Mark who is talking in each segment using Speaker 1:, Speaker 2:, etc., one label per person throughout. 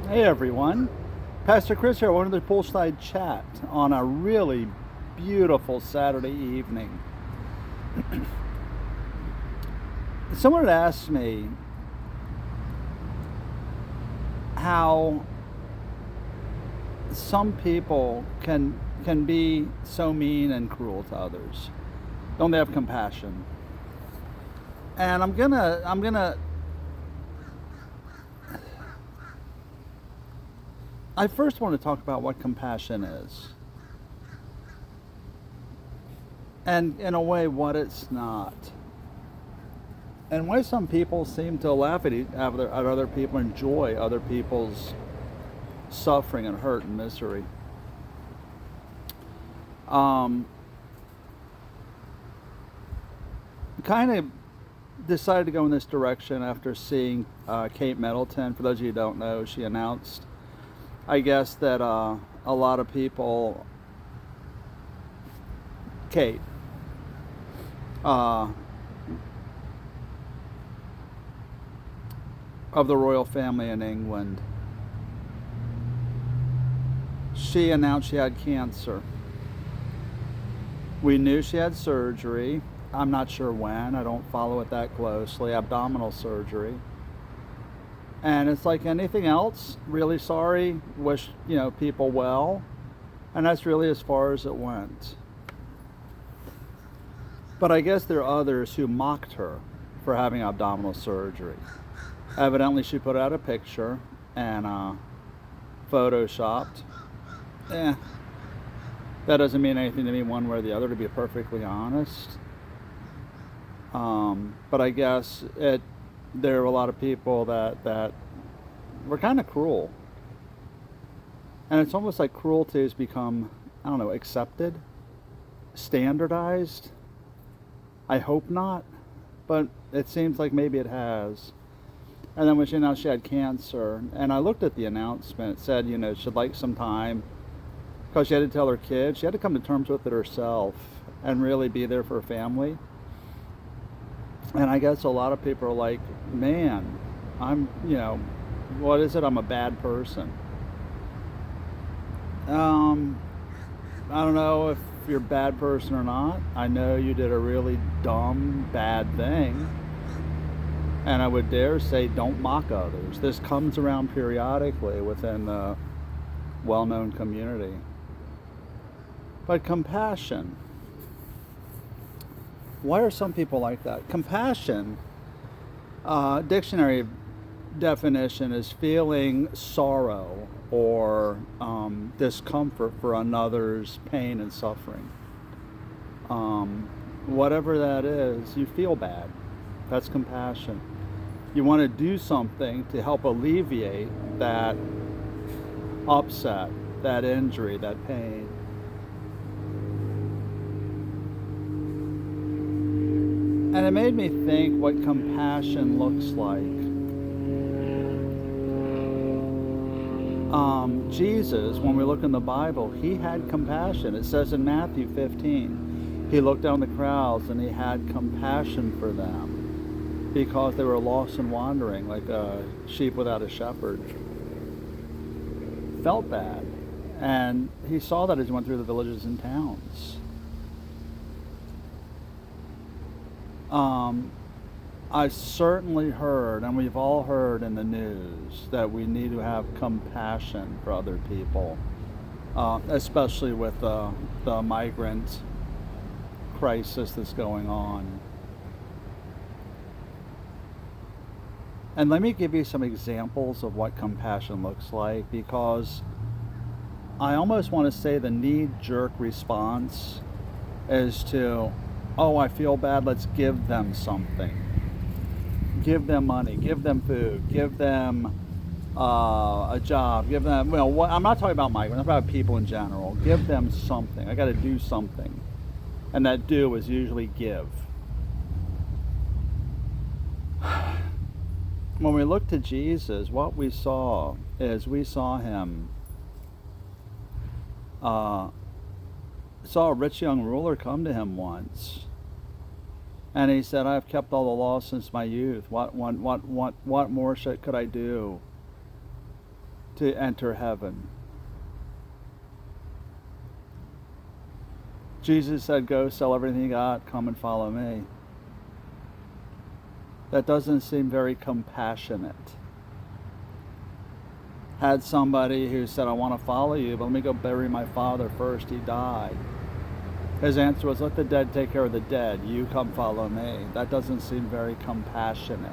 Speaker 1: Hey everyone, Pastor Chris here. Welcome to the Poolside Chat on a really beautiful Saturday evening. Someone had asked me how some people can be so mean and cruel to others. Don't they have compassion? And I first want to talk about what compassion is, and in a way what it's not, and why some people seem to laugh at other people, enjoy other people's suffering and hurt and misery. um, Kind of decided to go in this direction after seeing Kate Middleton. For those of you who don't know, she announced, I guess, that a lot of people, Kate, uh, of the royal family in England, she announced she had cancer. We knew she had surgery. I'm not sure when. I don't follow it that closely. Abdominal surgery. And it's like anything else. Really sorry. Wish, people well. And that's really as far as it went. But I guess there are others who mocked her for having abdominal surgery. Evidently, she put out a picture and photoshopped. Eh, that doesn't mean anything to me one way or the other, to be perfectly honest. But I guess there are a lot of people that were kind of cruel. And it's almost like cruelty has become, I don't know, accepted, standardized. I hope not, but it seems like maybe it has. And then when she announced she had cancer, and I looked at the announcement, it said, she'd like some time, because she had to tell her kids, she had to come to terms with it herself and really be there for her family. And I guess a lot of people are like, man, what is it? I'm a bad person. I don't know if you're a bad person or not. I know you did a really dumb, bad thing. And I would dare say, don't mock others. This comes around periodically within the well-known community. But compassion. Why are some people like that? Compassion, dictionary definition, is feeling sorrow or discomfort for another's pain and suffering. Whatever that is, you feel bad. That's compassion. You want to do something to help alleviate that upset, that injury, that pain. And it made me think what compassion looks like. Jesus, when we look in the Bible, he had compassion. It says in Matthew 15, he looked down the crowds and he had compassion for them because they were lost and wandering like a sheep without a shepherd. Felt bad. And he saw that as he went through the villages and towns. I certainly heard, and we've all heard in the news, that we need to have compassion for other people, especially with the migrant crisis that's going on. And let me give you some examples of what compassion looks like, because I almost want to say the knee-jerk response is to, oh, I feel bad, let's give them something. Give them money, give them food, give them a job, give them, I'm not talking about migrants, I'm talking about people in general. Give them something. I got to do something. And that do is usually give. When we look to Jesus, what we saw is we saw him, saw a rich young ruler come to him once. And he said, I've kept all the law since my youth. What more could I do to enter heaven. Jesus said, go sell everything you got, come and follow me. That doesn't seem very compassionate. Had somebody who said, I want to follow you, but let me go bury my father first, he died. His answer was, let the dead take care of the dead, you come follow me. That doesn't seem very compassionate.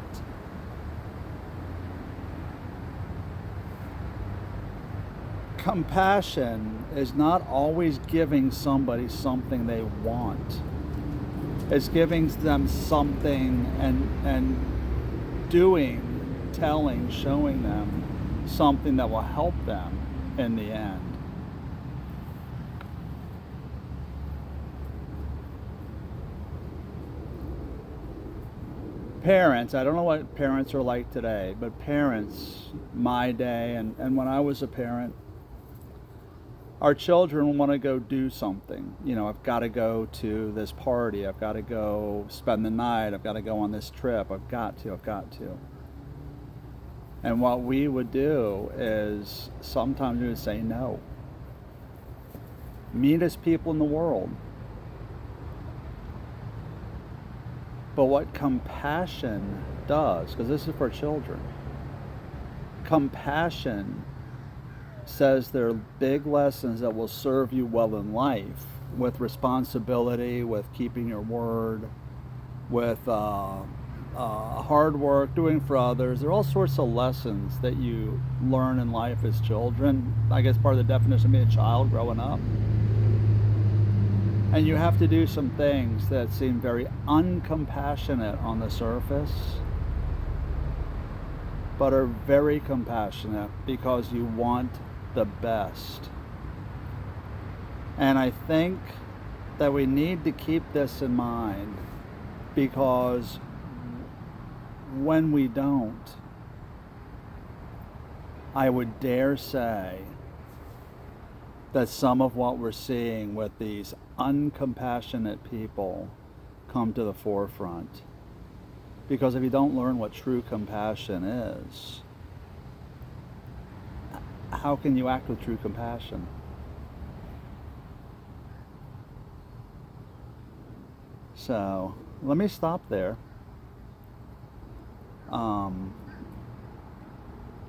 Speaker 1: Compassion is not always giving somebody something they want. It's giving them something and doing, telling, showing them something that will help them in the end. Parents, I don't know what parents are like today, but parents, my day, and when I was a parent, our children want to go do something. You know, I've got to go to this party, I've got to go spend the night, I've got to go on this trip, I've got to. And what we would do is sometimes we would say no. Meanest people in the world. But what compassion does, because this is for children, compassion says there are big lessons that will serve you well in life, with responsibility, with keeping your word, with hard work, doing for others. There are all sorts of lessons that you learn in life as children. I guess part of the definition of being a child growing up. And you have to do some things that seem very uncompassionate on the surface, but are very compassionate because you want the best. And I think that we need to keep this in mind, because when we don't, I would dare say that some of what we're seeing with these uncompassionate people come to the forefront. Because if you don't learn what true compassion is, how can you act with true compassion? So, let me stop there.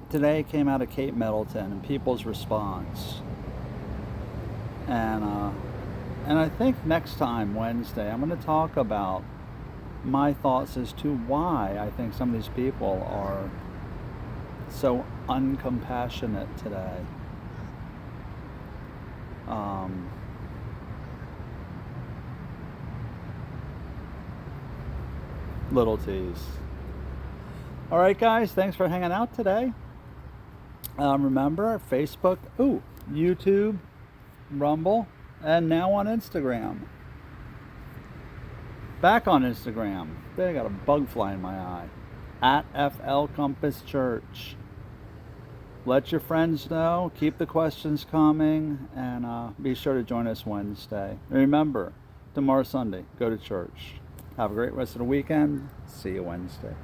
Speaker 1: Today came out of Cape Middleton and people's response. And I think next time, Wednesday, I'm going to talk about my thoughts as to why I think some of these people are so uncompassionate today. Little tease. All right, guys, thanks for hanging out today. Remember, Facebook, YouTube, Rumble, and now on Instagram. Back on Instagram. I got a bug fly in my eye. At FL Compass Church. Let your friends know. Keep the questions coming. And be sure to join us Wednesday. Remember, tomorrow Sunday, go to church. Have a great rest of the weekend. See you Wednesday.